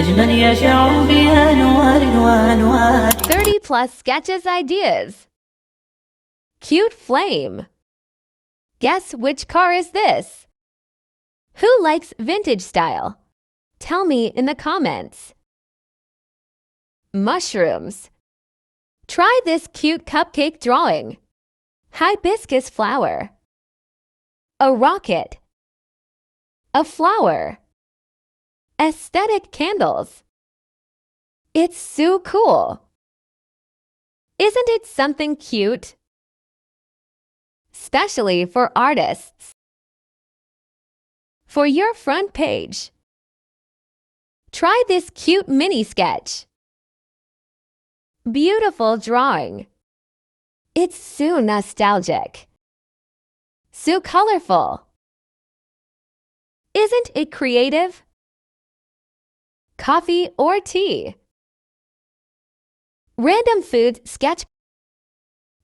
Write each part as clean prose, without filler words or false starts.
نجما يشع بأنوار وأنوار. 30 plus sketches ideas. Cute flame. Guess which car is this? Who likes vintage style? Tell me in the comments. Mushrooms. Try this cute cupcake drawing. Hibiscus flower. A rocket. A flower. Aesthetic candles. It's so cool. Isn't it something cute? Especially for artists. For your front page, try this cute mini sketch. Beautiful drawing. It's so nostalgic. So colorful. Isn't it creative? Coffee or tea? Random food sketch.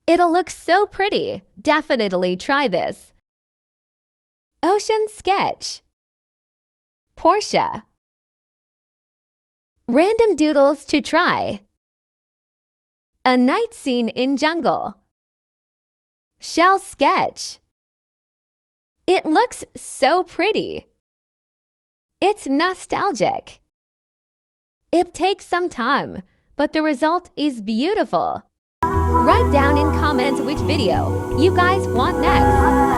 It'll look so pretty. Definitely try this. Ocean sketch. Porsche. Random doodles to try. A night scene in jungle. Shell sketch. It looks so pretty. It's nostalgic. It takes some time, but the result is beautiful. Write down in comments which video you guys want next.